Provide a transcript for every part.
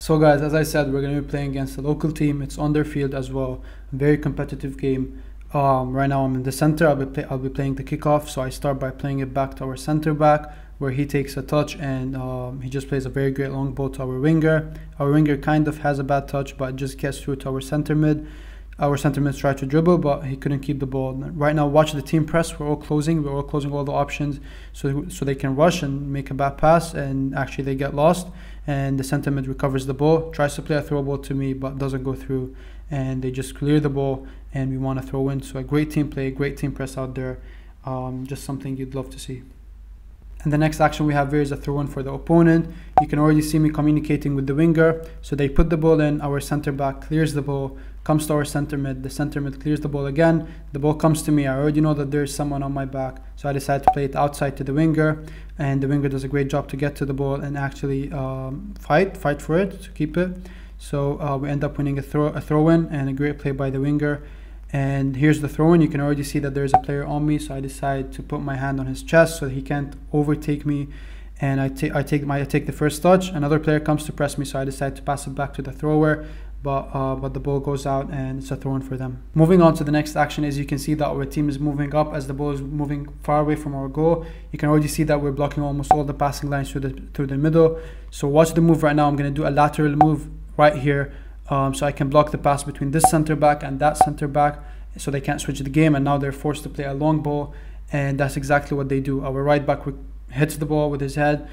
So guys, as I said, we're going to be playing against a local team. It's on their field as well. A very competitive game. Right now I'm in the center. I'll be playing the kickoff. So I start by playing it back to our center back, where he takes a touch and he just plays a very great long ball to our winger. Our winger kind of has a bad touch, but just gets through to our center mid. Our center mids tried to dribble, but he couldn't keep the ball. Right now, watch the team press. We're all closing all the options, so they can rush and make a bad pass, and actually they get lost. And the center mid recovers the ball, tries to play a throw ball to me, but doesn't go through. And they just clear the ball, and we want to throw in. So a great team play, great team press out there. Just something you'd love to see. And the next action we have here is a throw-in for the opponent. You can already see me communicating with the winger. So they put the ball in, our center back clears the ball, comes to our center mid, the center mid clears the ball again, the ball comes to me. I already know that there's someone on my back, so I decide to play it outside to the winger, and the winger does a great job to get to the ball and actually fight for it, to keep it. So we end up winning a throw-in and a great play by the winger. And here's the throw-in. You can already see that there's a player on me, so I decide to put my hand on his chest so he can't overtake me, and I take the first touch. Another player comes to press me, so I decide to pass it back to the thrower, but the ball goes out and it's a throw-in for them. Moving on to the next action, as you can see that our team is moving up as the ball is moving far away from our goal. You can already see that we're blocking almost all the passing lines through the middle. So watch the move right now. I'm going to do a lateral move right here. So I can block the pass between this center back and that center back, so they can't switch the game, and now they're forced to play a long ball, and that's exactly what they do. Our right back hits the ball with his head.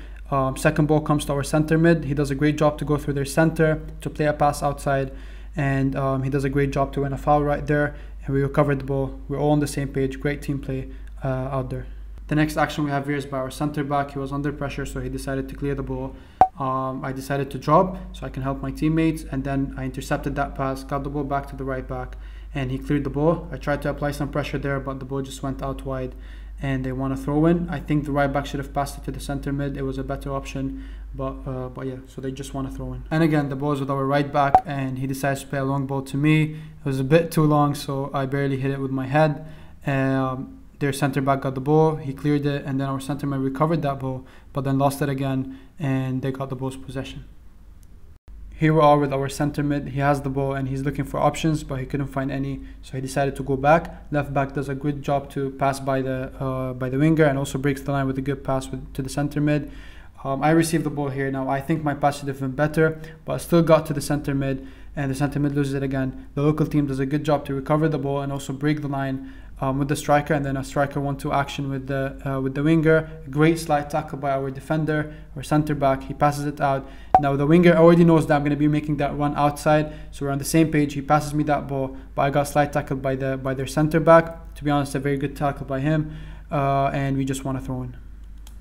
Second ball comes to our center mid. He does a great job to go through their center to play a pass outside, and he does a great job to win a foul right there, and we recovered the ball. We're all on the same page. Great team play out there. The next action we have here is by our center back. He was under pressure, so he decided to clear the ball. I decided to drop so I can help my teammates, and then I intercepted that pass, got the ball back to the right back, and he cleared the ball. I tried to apply some pressure there, but the ball just went out wide, and they want to throw in. I think the right back should have passed it to the center mid. It was a better option, but yeah, so they just want to throw in. And again, the ball is with our right back, and he decides to play a long ball to me. It was a bit too long, so I barely hit it with my head. Their center back got the ball, he cleared it, and then our center mid recovered that ball, but then lost it again, and they got the ball's possession. Here we are with our center mid. He has the ball and he's looking for options, but he couldn't find any, so he decided to go back. Left back does a good job to pass by the winger, and also breaks the line with a good pass to the center mid. I received the ball here. Now I think my pass should have been better, but I still got to the center mid, and the center mid loses it again. The local team does a good job to recover the ball and also break the line with the striker, and then a striker 1-2 action with the winger. A great slide tackle by our defender, our center back. He passes it out. Now the winger already knows that I'm going to be making that run outside, so we're on the same page. He passes me that ball, but I got slide tackled by their center back. To be honest, a very good tackle by him, and we just want to throw in.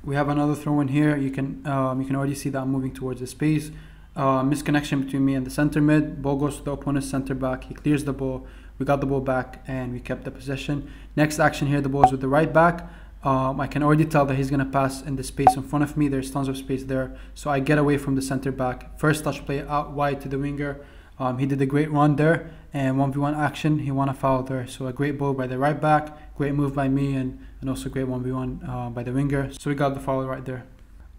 We have another throw in here. You can already see that I'm moving towards the space. Misconnection between me and the center mid. Ball goes to the opponent's center back. He clears the ball. We got the ball back and we kept the possession. Next action here, the ball is with the right back. I can already tell that he's going to pass in the space in front of me. There's tons of space there, so I get away from the center back. First touch play out wide to the winger. He did a great run there, and 1v1 action. He won a foul there, so a great ball by the right back, great move by me, and also great 1v1 by the winger. So we got the foul right there.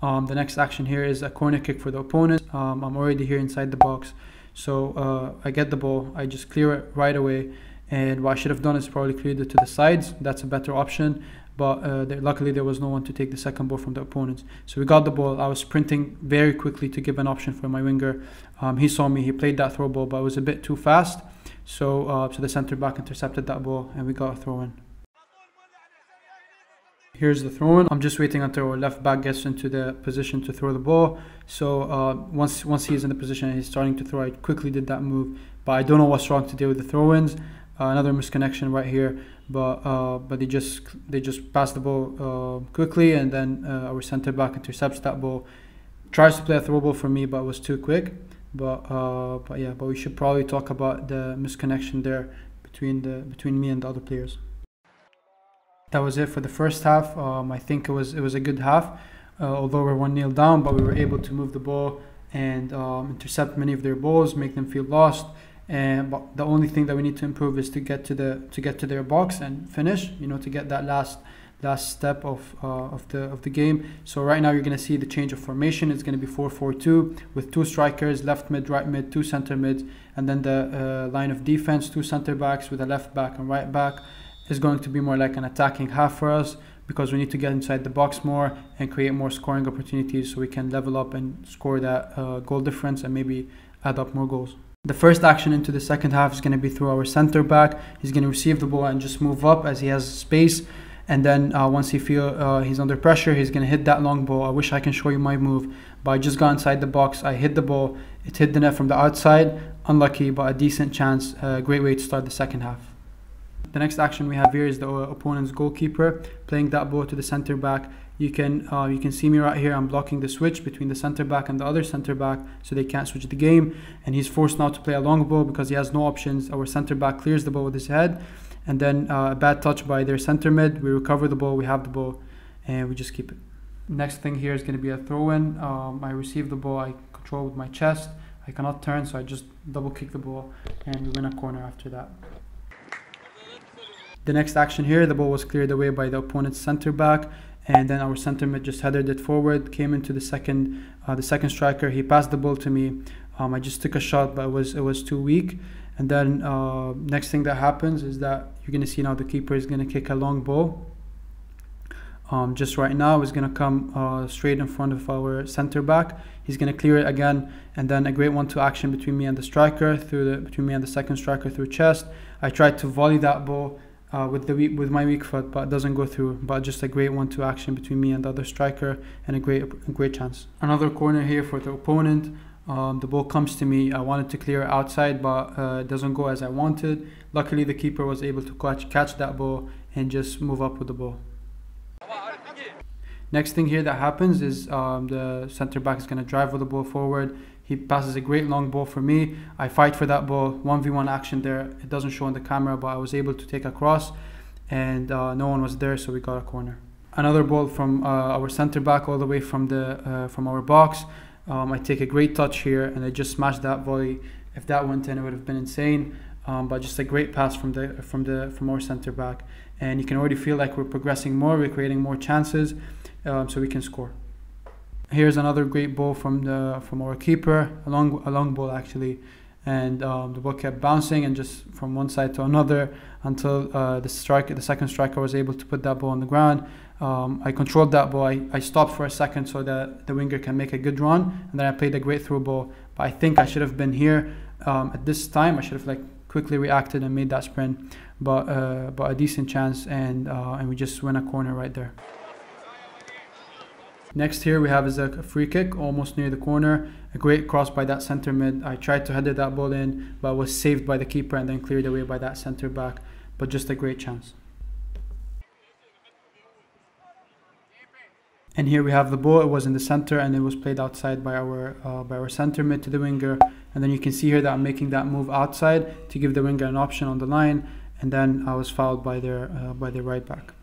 The next action here is a corner kick for the opponent. I'm already here inside the box, so I get the ball. I just clear it right away, and what I should have done is probably cleared it to the sides. That's a better option, but luckily there was no one to take the second ball from the opponents. So we got the ball. I was sprinting very quickly to give an option for my winger. He saw me. He played that throw ball, but it was a bit too fast. So the center back intercepted that ball, and we got a throw in. Here's the throw in. I'm just waiting until our left back gets into the position to throw the ball. So once he's in the position and he's starting to throw, I quickly did that move. But I don't know what's wrong today with the throw-ins. Another misconnection right here, but they just pass the ball quickly, and then our center back intercepts that ball. Tries to play a throw ball for me, but it was too quick. But we should probably talk about the misconnection there between me and the other players. That was it for the first half. I think it was a good half, although we're 1-0 down, but we were able to move the ball and intercept many of their balls, make them feel lost. But the only thing that we need to improve is to get to their box and finish. To get that last last step of the game. So right now you're going to see the change of formation. It's going to be 4-4-2 with 2 strikers, left mid, right mid, 2 center mids, and then the line of defense, 2 center backs with a left back and right back is going to be more like an attacking half for us, because we need to get inside the box more and create more scoring opportunities so we can level up and score that goal difference and maybe add up more goals. The first action into the second half is going to be through our center back. He's going to receive the ball and just move up as he has space, and then once he feel he's under pressure, he's going to hit that long ball. I wish I can show you my move, but I just got inside the box, I hit the ball, it hit the net from the outside. Unlucky, but a decent chance. Great way to start the second half. The next action we have here is the opponent's goalkeeper playing that ball to the center back. You can see me right here. I'm blocking the switch between the center back and the other center back, so they can't switch the game. And he's forced now to play a long ball because he has no options. Our center back clears the ball with his head, and then a bad touch by their center mid. We recover the ball. We have the ball, and we just keep it. Next thing here is going to be a throw-in. I receive the ball. I control with my chest. I cannot turn, so I just double kick the ball, and we win a corner after that. The next action here, the ball was cleared away by the opponent's center back, and then our center mid just headed it forward, came into the second striker. He passed the ball to me. I just took a shot, but it was too weak. And then next thing that happens is that you're gonna see now the keeper is gonna kick a long ball. Just right now, is gonna come straight in front of our center back. He's gonna clear it again, and then a great 1-2 action between me and the striker between me and the second striker through chest. I tried to volley that ball with my weak foot, but it doesn't go through. But just a great 1-2 action between me and the other striker, and a great chance. Another corner here for the opponent. The ball comes to me. I wanted to clear it outside, but it doesn't go as I wanted. Luckily, the keeper was able to catch that ball and just move up with the ball. Next thing here that happens is the center back is going to drive with the ball forward. He passes a great long ball for me. I fight for that ball. 1v1 action there. It doesn't show on the camera, but I was able to take a cross, and no one was there, so we got a corner. Another ball from our center back all the way from our box. I take a great touch here, and I just smashed that volley. If that went in, it would have been insane. But just a great pass from our center back, and you can already feel like we're progressing more. We're creating more chances, so we can score. Here's another great ball from our keeper, a long ball actually, and the ball kept bouncing and just from one side to another until the second striker was able to put that ball on the ground. I controlled that ball. I stopped for a second so that the winger can make a good run, and then I played a great through ball. But I think I should have been here at this time. I should have quickly reacted and made that sprint, but a decent chance, and we just win a corner right there. Next here we have is a free kick almost near the corner. A great cross by that center mid. I tried to header that ball in, but was saved by the keeper and then cleared away by that center back. But just a great chance. And here we have the ball. It was in the center and it was played outside by our center mid to the winger. And then you can see here that I'm making that move outside to give the winger an option on the line. And then I was fouled by their right back.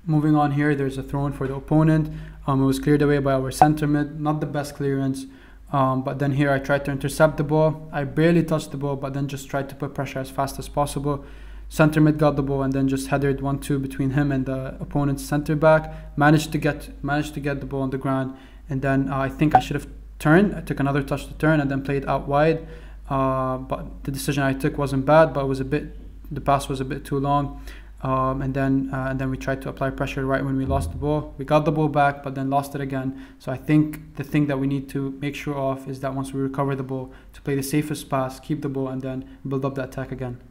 Moving on here, there's a throw-in for the opponent. It was cleared away by our center mid. Not the best clearance. But then here I tried to intercept the ball. I barely touched the ball, but then just tried to put pressure as fast as possible. Center mid got the ball and then just headed 1-2 between him and the opponent's center back. Managed to get the ball on the ground, and then I think I should have turned. I took another touch to turn and then played out wide. But the decision I took wasn't bad, but the pass was a bit too long. And then we tried to apply pressure right when we lost the ball. We got the ball back, but then lost it again. So I think the thing that we need to make sure of is that once we recover the ball, to play the safest pass, keep the ball, and then build up the attack again.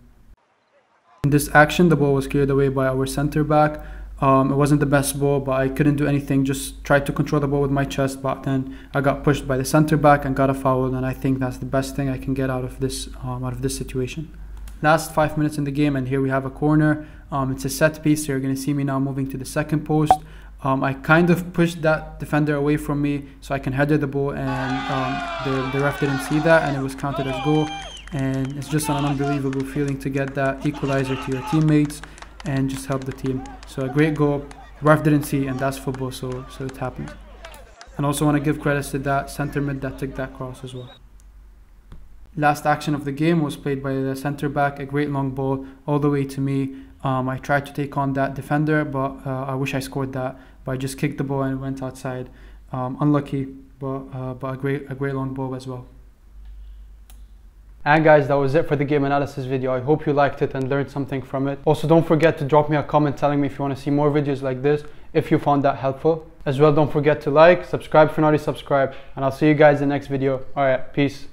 In this action, the ball was cleared away by our center back. It wasn't the best ball, but I couldn't do anything. Just tried to control the ball with my chest, but then I got pushed by the center back and got a foul. And I think that's the best thing I can get out of this situation. Last 5 minutes in the game, and here we have a corner. It's a set piece, so you're going to see me now moving to the second post. I kind of pushed that defender away from me so I can header the ball, and the ref didn't see that, and it was counted as goal. And it's just an unbelievable feeling to get that equalizer to your teammates and just help the team. So a great goal. Ref didn't see, and that's football, so it happened. And also want to give credits to that center mid that took that cross as well. last action of the game was played by the center back, a great long ball all the way to me. I tried to take on that defender, but I wish I scored that. But I just kicked the ball and it went outside. Unlucky, but a great long ball as well. And guys, that was it for the game analysis video. I hope you liked it and learned something from it. Also, don't forget to drop me a comment telling me if you want to see more videos like this, if you found that helpful. As well, don't forget to like, subscribe if you're not already subscribed, and I'll see you guys in the next video. Alright, peace.